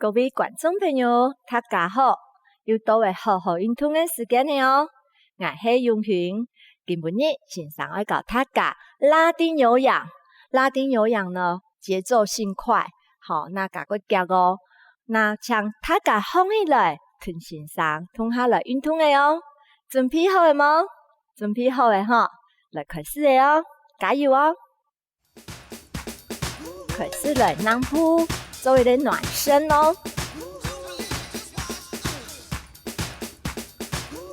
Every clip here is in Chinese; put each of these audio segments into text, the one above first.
各位观众朋友，大家好！又到了好好运动的时间了哦。我是永平，今日先上来教大家拉丁有氧。拉丁有氧呢，节奏性快，好，那教个脚哦。那请大家放起来，同先生同下来运动的哦。准备好了吗？准备好了哈，来开始了哦，加油哦！开始了，让步。作为的暖身哦，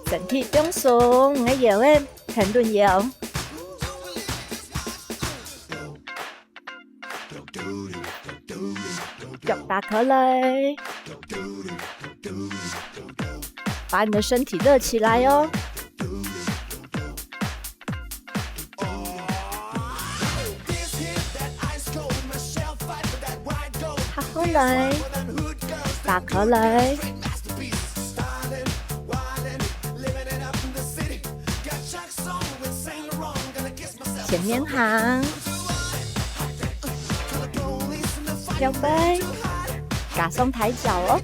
身体放松，我摇的很轮摇，脚打开来，把你的身体热起来哦。来，打开来，前面行，摇摆，加上抬脚哦。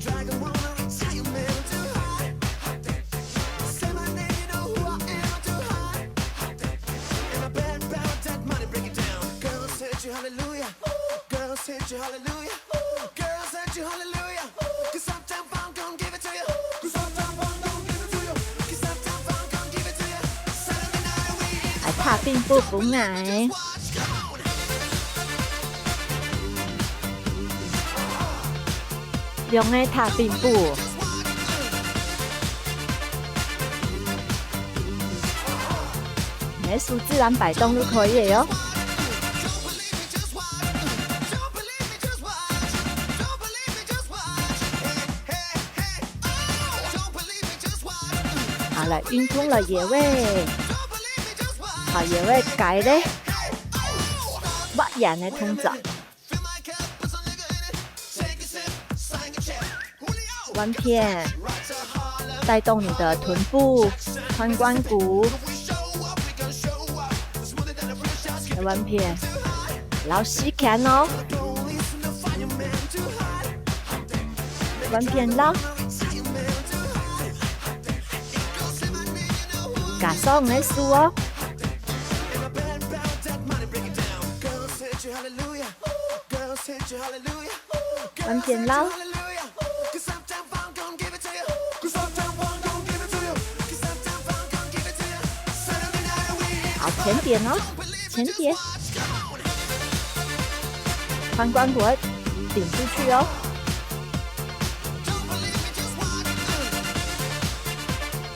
踏并步不矮，用的踏并步，美术自然摆动都可以哦。好了，运动了也喂。好，也会改的，不然的动作，弯片，带动你的臀部、髋关节，弯片，然后膝盖哦，弯片绕，加上的数哦。弯片绕，好，前点哦，前点，髋关节顶出去哦，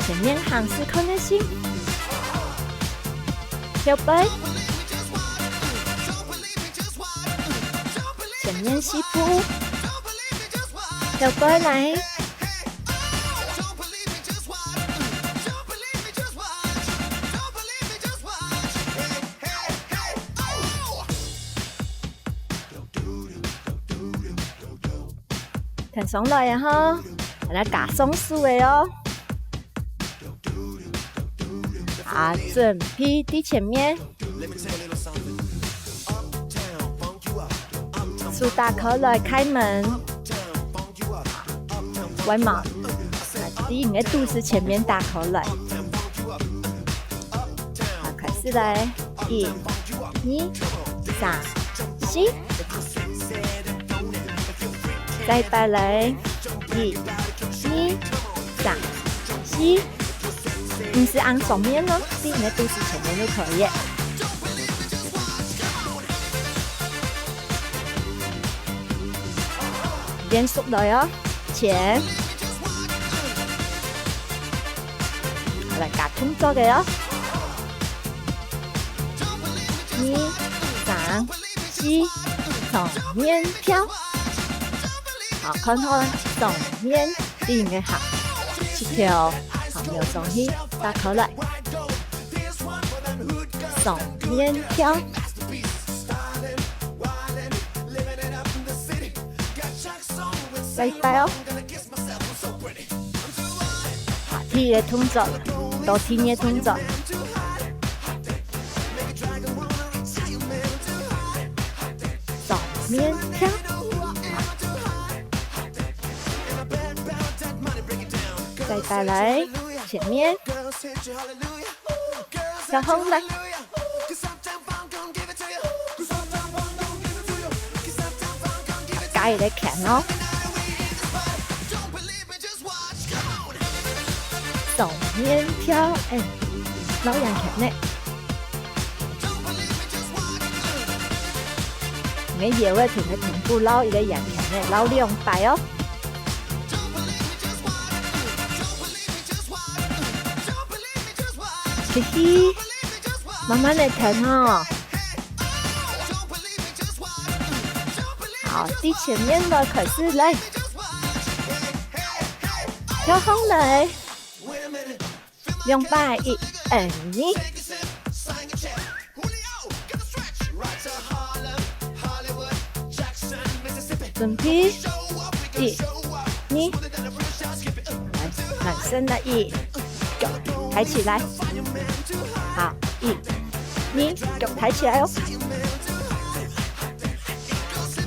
前面行是看得清，跳背。前面吸扑，跳过来，挺松来呀哈，来加松树的哦。好，准备第前面。苏打开来开门，外毛，第你的肚子前面打开来，好，开始来，1、2、3、4，再摆来，1、2、3、4，你是按上面呢，第你的肚子前面就可以。连续来哦，前，来加动作嘅哦，2、3、4，上面跳，好，看好上面第一个行，去跳，好，有上去打开来，上面跳。再摆哦，好，踢的动作，多踢的动作，上面跳，再带来前面，然后来，大家来看哦，手面跳，老杨看呢，你以為同佢同步撈一個人看呢，撈2擺哦。嘿嘿，慢慢的看哦。好，第前面的可是来，跳上來，2擺1、2，準備1、2，來，男生的1，腳抬起來。好，1、2，腳抬起來哦。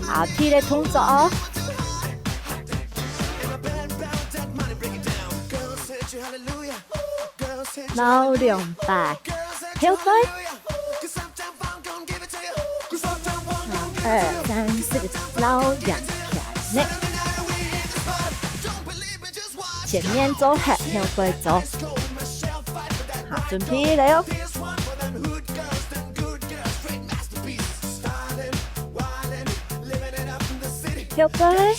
好，踢的動作哦。撈2擺，跳飛。1、2、3、4，撈2看呢。前面走下，跳飛走。好，準備嚟哦。跳飛，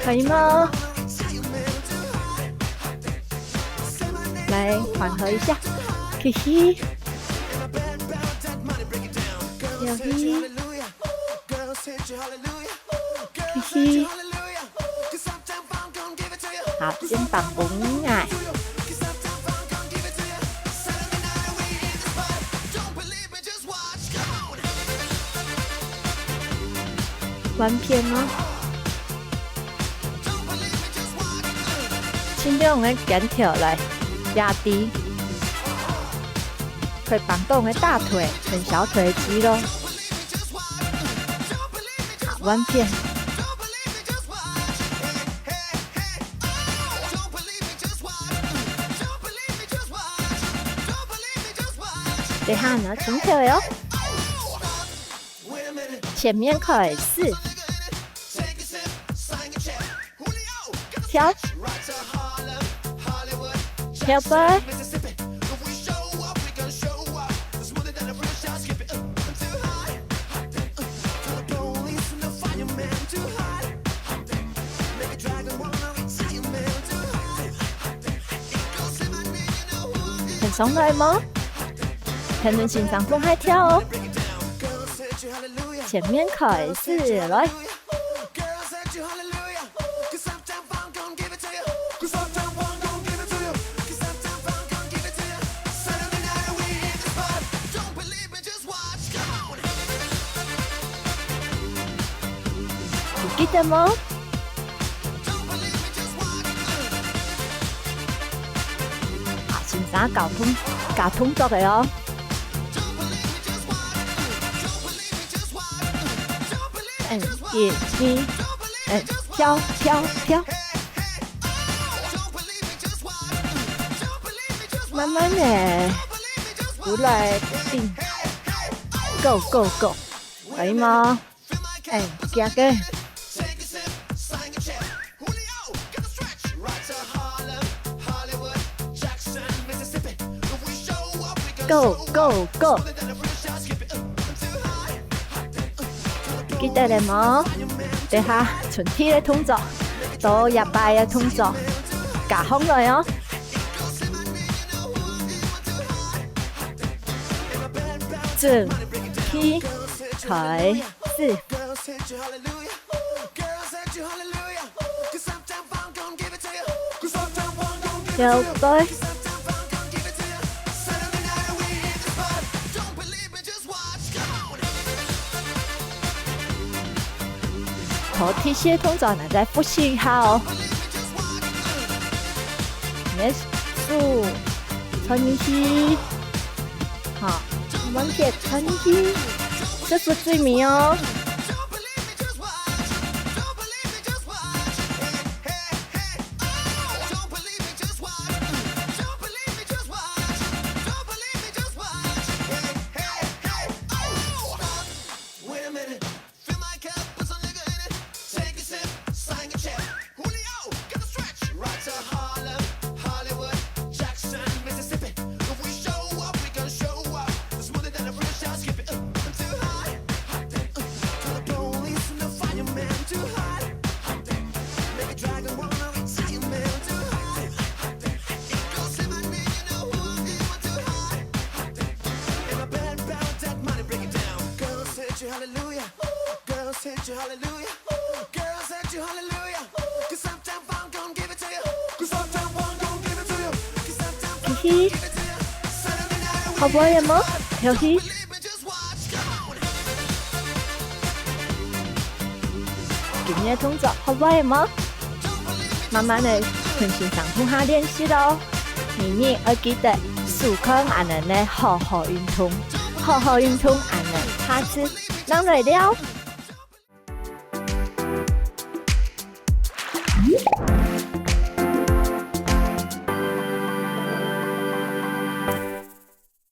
可以嗎？來緩和一下，嘿嘿，跳飛，嘿嘿，好，肩膀不矮。彎片咯，盡量的減跳來壓低，可以綁動的大腿跟小腿肌肉。好，彎片。等下呢，重跳喲。前面可以4。跳，跳飛，很鬆來嗎？可能欣賞公開跳哦。前面可以4，來。記得嗎？啊，欣賞搞動作嘅哦。1、2，跳跳跳，慢慢的，不來定 ，Go Go Go， 可以嗎？加個。Go Go Go， 記得了嗎？等下全體的動作，到1擺的動作，加上來哦。準備開始，跳飛。好，這些動作呢，再複習一下哦。手穿進去，好，彎片穿進去，这是最美哦。Hallelujah, girls hit you, hallelujah, girls hit you, hallelujah. Cause sometimes I'm gonna give it to you. Cause sometimes I'm gonna give it to you. Cause sometimes I'm Hihi， gonna give it to you. Saturday night 好不好吗？有希， believe me, just watch. Come on. 今日動作好不好嗎？慢慢的重新上通下練習咯。明日要記得健康也能呢好好運動，好好運動也能下次讓來了。